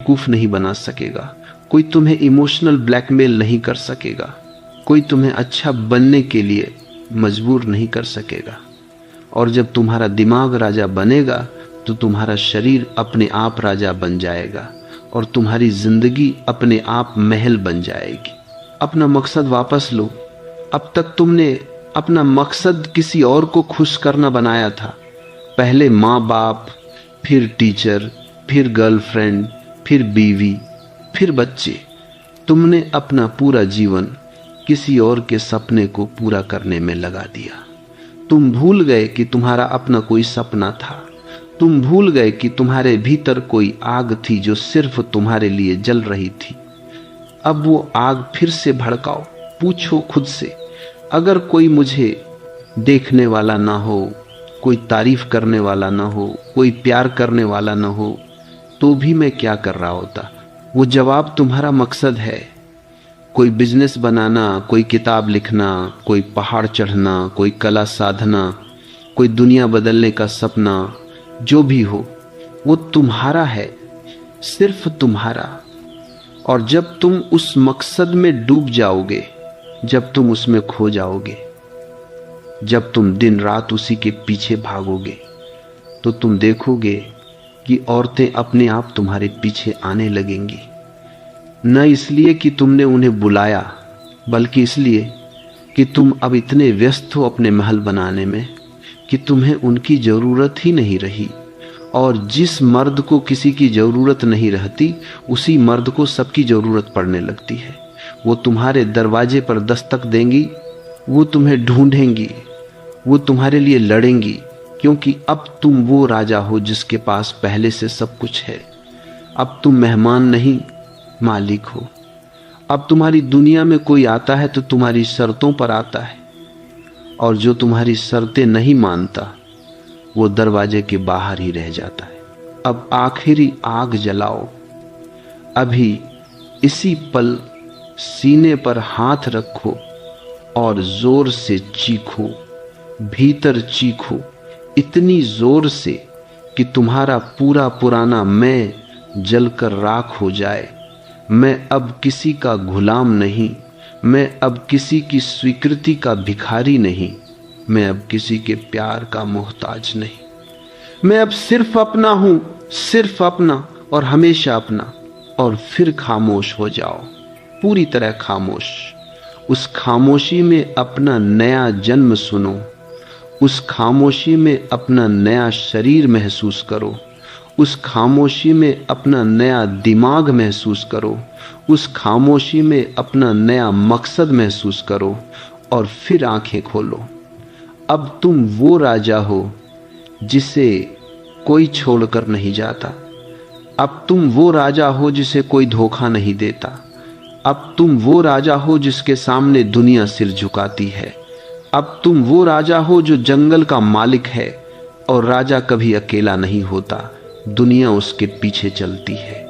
बेवकूफ़ नहीं बना सकेगा, कोई तुम्हें इमोशनल ब्लैकमेल नहीं कर सकेगा, कोई तुम्हें अच्छा बनने के लिए मजबूर नहीं कर सकेगा। और जब तुम्हारा दिमाग राजा बनेगा तो तुम्हारा शरीर अपने आप राजा बन जाएगा और तुम्हारी जिंदगी अपने आप महल बन जाएगी। अपना मकसद वापस लो। अब तक तुमने अपना मकसद किसी और को खुश करना बनाया था। पहले माँ बाप, फिर टीचर, फिर गर्लफ्रेंड, फिर बीवी, फिर बच्चे। तुमने अपना पूरा जीवन किसी और के सपने को पूरा करने में लगा दिया। तुम भूल गए कि तुम्हारा अपना कोई सपना था। तुम भूल गए कि तुम्हारे भीतर कोई आग थी जो सिर्फ तुम्हारे लिए जल रही थी। अब वो आग फिर से भड़काओ। पूछो खुद से, अगर कोई मुझे देखने वाला ना हो, कोई तारीफ करने वाला ना हो, कोई प्यार करने वाला ना हो, तो भी मैं क्या कर रहा होता? वो जवाब तुम्हारा मकसद है। कोई बिजनेस बनाना, कोई किताब लिखना, कोई पहाड़ चढ़ना, कोई कला साधना, कोई दुनिया बदलने का सपना, जो भी हो वो तुम्हारा है, सिर्फ तुम्हारा। और जब तुम उस मकसद में डूब जाओगे, जब तुम उसमें खो जाओगे, जब तुम दिन रात उसी के पीछे भागोगे, तो तुम देखोगे कि औरतें अपने आप तुम्हारे पीछे आने लगेंगी। न इसलिए कि तुमने उन्हें बुलाया, बल्कि इसलिए कि तुम अब इतने व्यस्त हो अपने महल बनाने में कि तुम्हें उनकी ज़रूरत ही नहीं रही। और जिस मर्द को किसी की ज़रूरत नहीं रहती, उसी मर्द को सबकी ज़रूरत पड़ने लगती है। वो तुम्हारे दरवाजे पर दस्तक देंगी, वो तुम्हें ढूंढेंगी, वो तुम्हारे लिए लड़ेंगी, क्योंकि अब तुम वो राजा हो जिसके पास पहले से सब कुछ है। अब तुम मेहमान नहीं, मालिक हो। अब तुम्हारी दुनिया में कोई आता है तो तुम्हारी शर्तों पर आता है, और जो तुम्हारी शर्तें नहीं मानता वो दरवाजे के बाहर ही रह जाता है। अब आखिरी आग जलाओ। अभी इसी पल सीने पर हाथ रखो और जोर से चीखो, भीतर चीखो, इतनी जोर से कि तुम्हारा पूरा पुराना मैं जलकर राख हो जाए। मैं अब किसी का गुलाम नहीं, मैं अब किसी की स्वीकृति का भिखारी नहीं, मैं अब किसी के प्यार का मोहताज नहीं। मैं अब सिर्फ अपना हूं, सिर्फ अपना और हमेशा अपना। और फिर खामोश हो जाओ, पूरी तरह खामोश। उस खामोशी में अपना नया जन्म सुनो, उस खामोशी में अपना नया शरीर महसूस करो, उस खामोशी में अपना नया दिमाग महसूस करो, उस खामोशी में अपना नया मकसद महसूस करो, और फिर आंखें खोलो। अब तुम वो राजा हो जिसे कोई छोड़कर नहीं जाता। अब तुम वो राजा हो जिसे कोई धोखा नहीं देता। अब तुम वो राजा हो जिसके सामने दुनिया सिर झुकाती है। अब तुम वो राजा हो जो जंगल का मालिक है, और राजा कभी अकेला नहीं होता, दुनिया उसके पीछे चलती है।